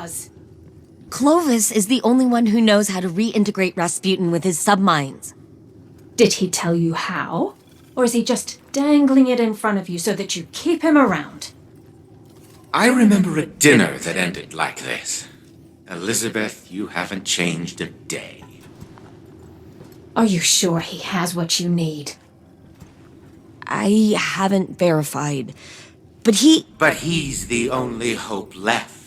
does. Clovis is the only one who knows how to reintegrate Rasputin with his subminds. Did he tell you how? Or is he just dangling it in front of you so that you keep him around? I remember a dinner that ended like this. Elizabeth, you haven't changed a day. Are you sure he has what you need? I haven't verified, but But he's the only hope left.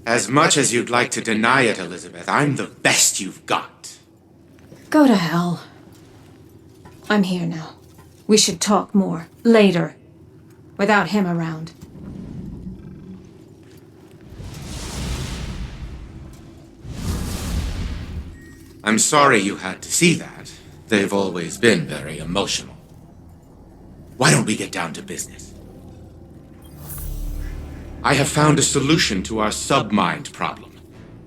As much as you'd like to deny it, Elizabeth, I'm the best you've got. Go to hell. I'm here now. We should talk more, later, without him around. I'm sorry you had to see that. They've always been very emotional. Why don't we get down to business? I have found a solution to our submind problem.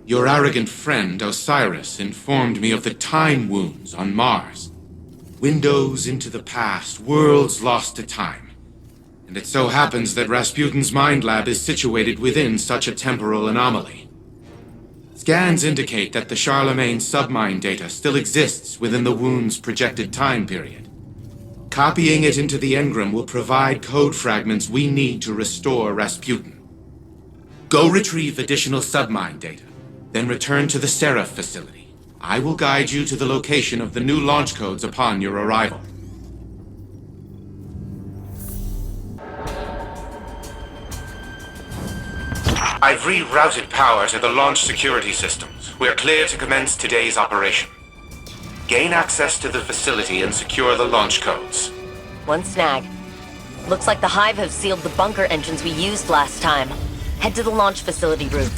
Your arrogant friend, Osiris, informed me of the time wounds on Mars. Windows into the past, worlds lost to time. And it so happens that Rasputin's mind lab is situated within such a temporal anomaly. Scans indicate that the Charlemagne submind data still exists within the wound's projected time period. Copying it into the engram will provide code fragments we need to restore Rasputin. Go retrieve additional submind data, then return to the Seraph facility. I will guide you to the location of the new launch codes upon your arrival. I've rerouted power to the launch security systems. We're clear to commence today's operation. Gain access to the facility and secure the launch codes. One snag. Looks like the Hive have sealed the bunker engines we used last time. Head to the launch facility route.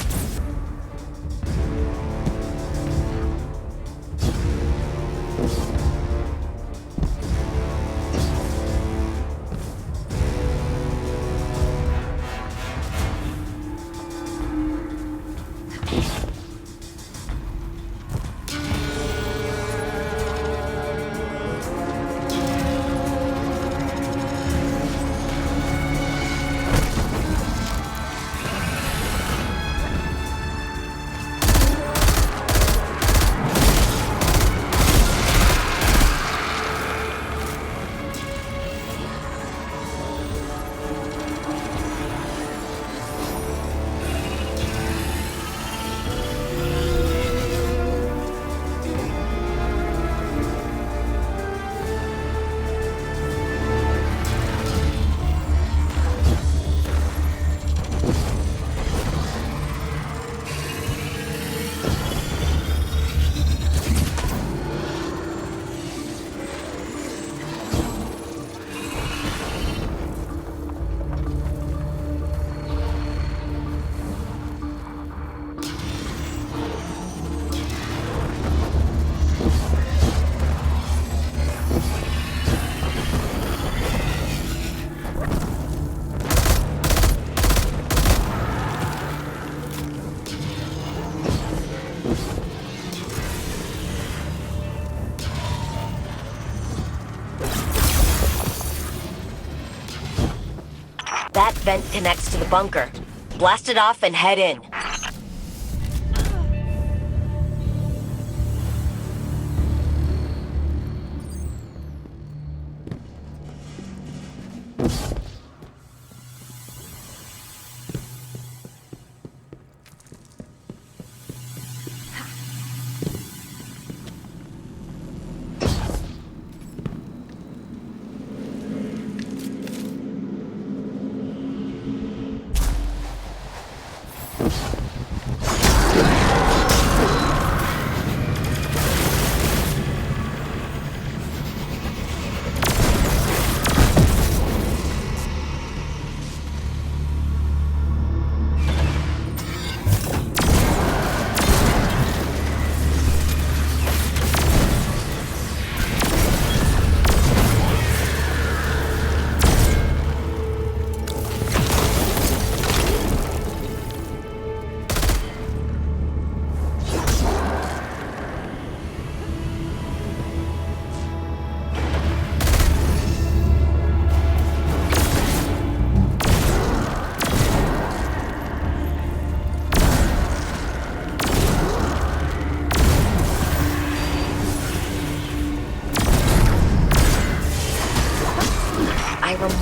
That vent connects to the bunker. Blast it off and head in.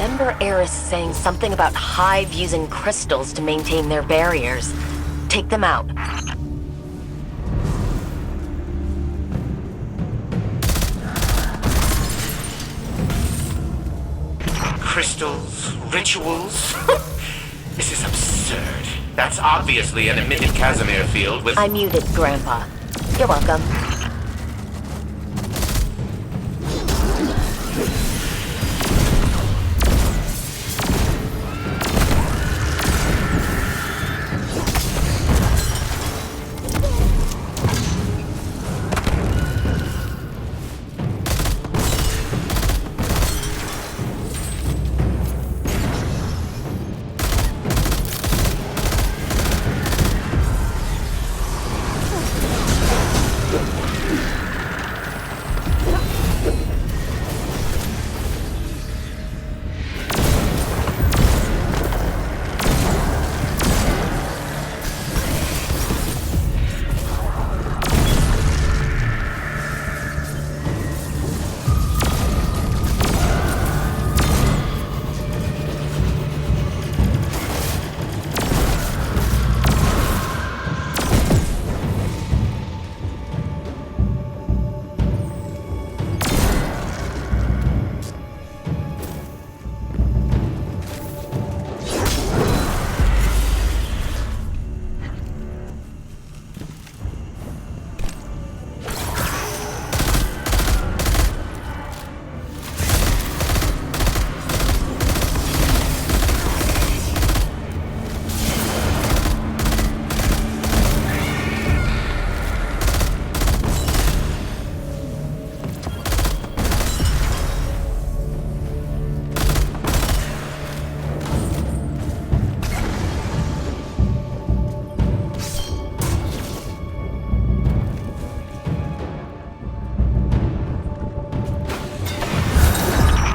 remember Eris saying something about Hive using crystals to maintain their barriers. Take them out. Crystals, rituals. This is absurd. That's obviously an emitted Casimir field with... I muted, Grandpa. You're welcome.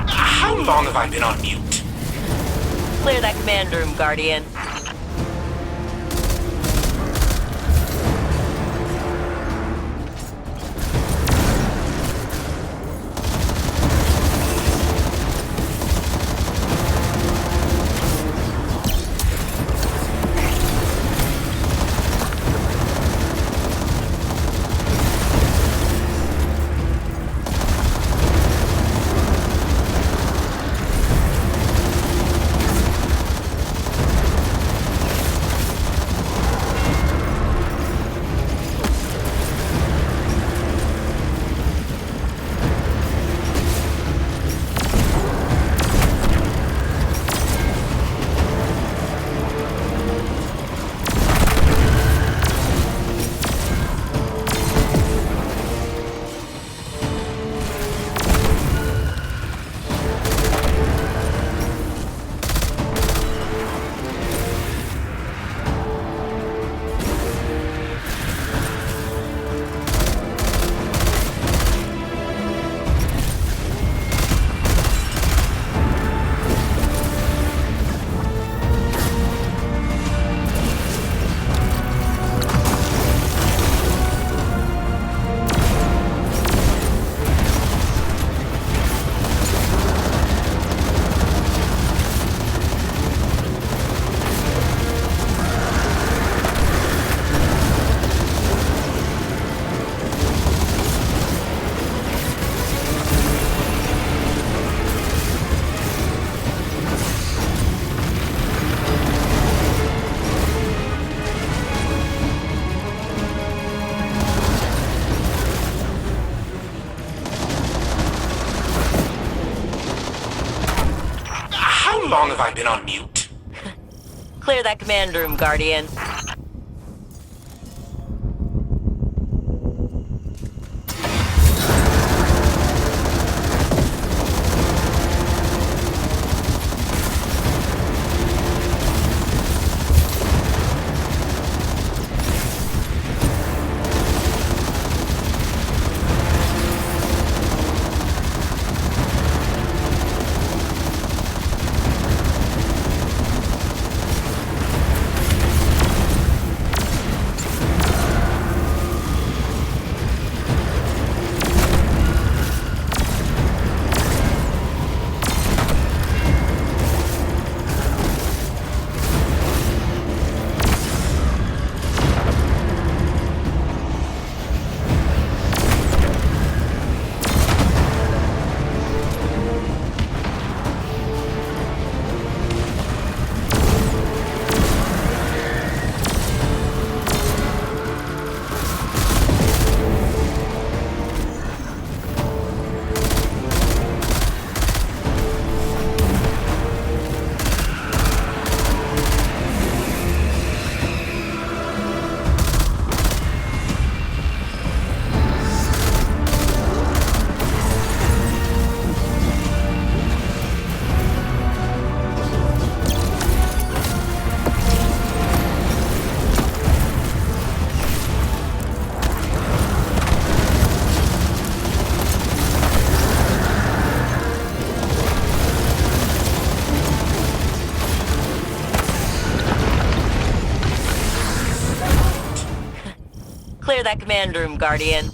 How long have I been on mute? Clear that command room, Guardian. How long have I been on mute? Clear that command room, Guardian. Clear that command room, Guardian.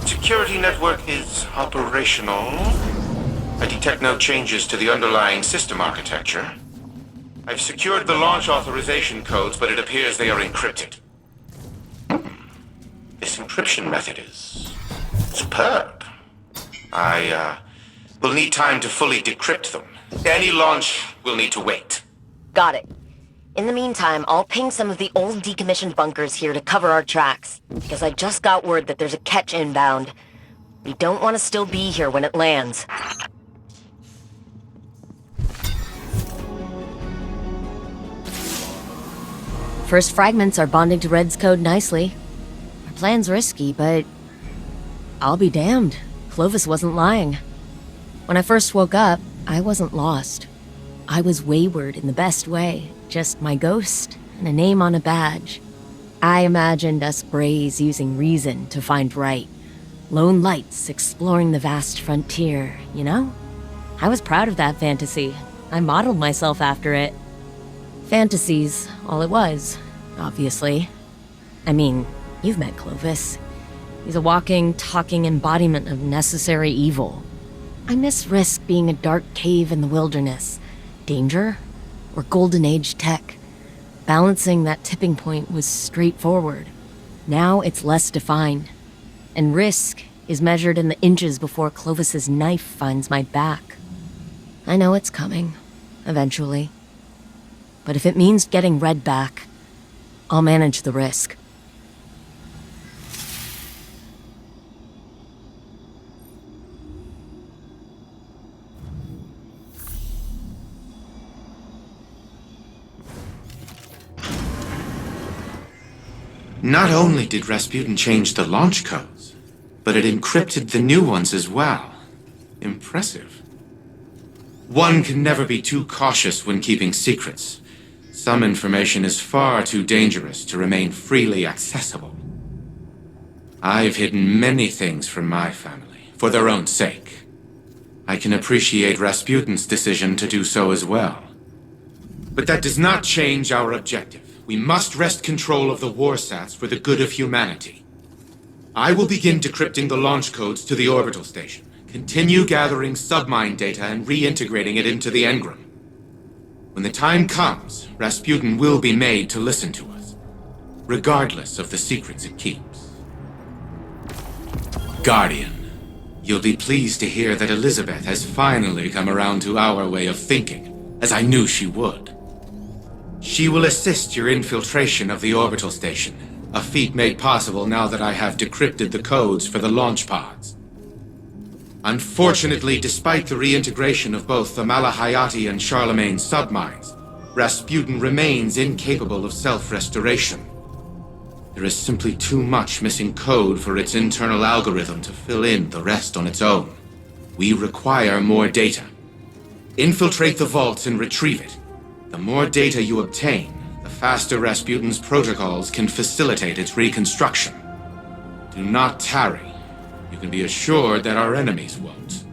Security network is operational. I detect no changes to the underlying system architecture. I've secured the launch authorization codes, but it appears they are encrypted. This encryption method is superb. I will need time to fully decrypt them. Any launch will need to wait. Got it. In the meantime, I'll ping some of the old decommissioned bunkers here to cover our tracks, because I just got word that there's a catch inbound. We don't want to still be here when it lands. First fragments are bonding to Red's code nicely. Our plan's risky, but I'll be damned. Clovis wasn't lying. When I first woke up, I wasn't lost. I was wayward in the best way. Just my ghost and a name on a badge. I imagined us Brays using reason to find right. Lone lights exploring the vast frontier, you know? I was proud of that fantasy. I modeled myself after it. Fantasy's all it was, obviously. I mean, you've met Clovis. He's a walking, talking embodiment of necessary evil. I miss Risk being a dark cave in the wilderness. Danger? Or Golden Age tech. Balancing that tipping point was straightforward. Now it's less defined. And Risk is measured in the inches before Clovis's knife finds my back. I know it's coming. Eventually. But if it means getting Red back, I'll manage the risk. Not only did Rasputin change the launch codes, but it encrypted the new ones as well. Impressive. One can never be too cautious when keeping secrets. Some information is far too dangerous to remain freely accessible. I've hidden many things from my family, for their own sake. I can appreciate Rasputin's decision to do so as well. But that does not change our objective. We must wrest control of the warsats for the good of humanity. I will begin decrypting the launch codes to the orbital station. Continue gathering submind data and reintegrating it into the engram. When the time comes, Rasputin will be made to listen to us, regardless of the secrets it keeps. Guardian, you'll be pleased to hear that Elizabeth has finally come around to our way of thinking, as I knew she would. She will assist your infiltration of the orbital station, a feat made possible now that I have decrypted the codes for the launch pods. Unfortunately, despite the reintegration of both the Malahayati and Charlemagne subminds, Rasputin remains incapable of self-restoration. There is simply too much missing code for its internal algorithm to fill in the rest on its own. We require more data. Infiltrate the vaults and retrieve it. The more data you obtain, the faster Rasputin's protocols can facilitate its reconstruction. Do not tarry. You can be assured that our enemies won't.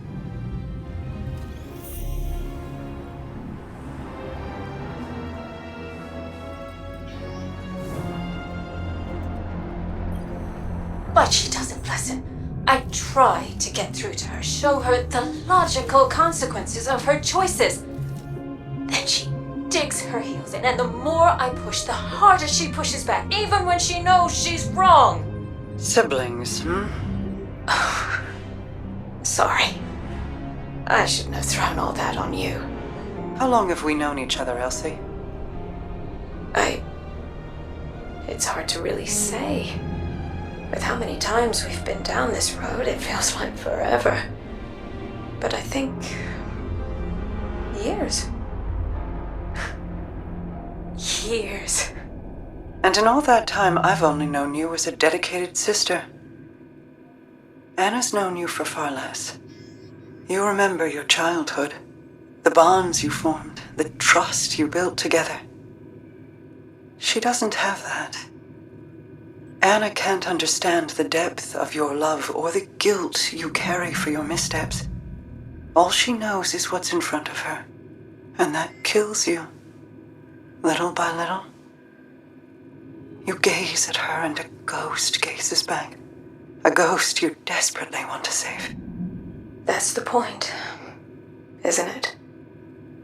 But she doesn't listen. I try to get through to her, show her the logical consequences of her choices. Then she digs her heels in, and the more I push, the harder she pushes back, even when she knows she's wrong. Siblings, Sorry. I shouldn't have thrown all that on you. How long have we known each other, Elsie? It's hard to really say. With how many times we've been down this road, it feels like forever. But I think... years. Years. And in all that time, I've only known you as a dedicated sister. Anna's known you for far less. You remember your childhood, the bonds you formed, the trust you built together. She doesn't have that. Anna can't understand the depth of your love or the guilt you carry for your missteps. All she knows is what's in front of her, and that kills you, little by little. You gaze at her and a ghost gazes back. A ghost you desperately want to save. That's the point, isn't it?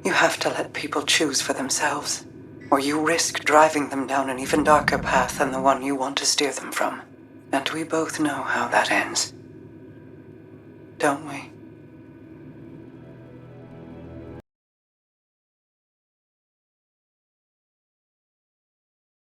You have to let people choose for themselves, or you risk driving them down an even darker path than the one you want to steer them from. And we both know how that ends. Don't we?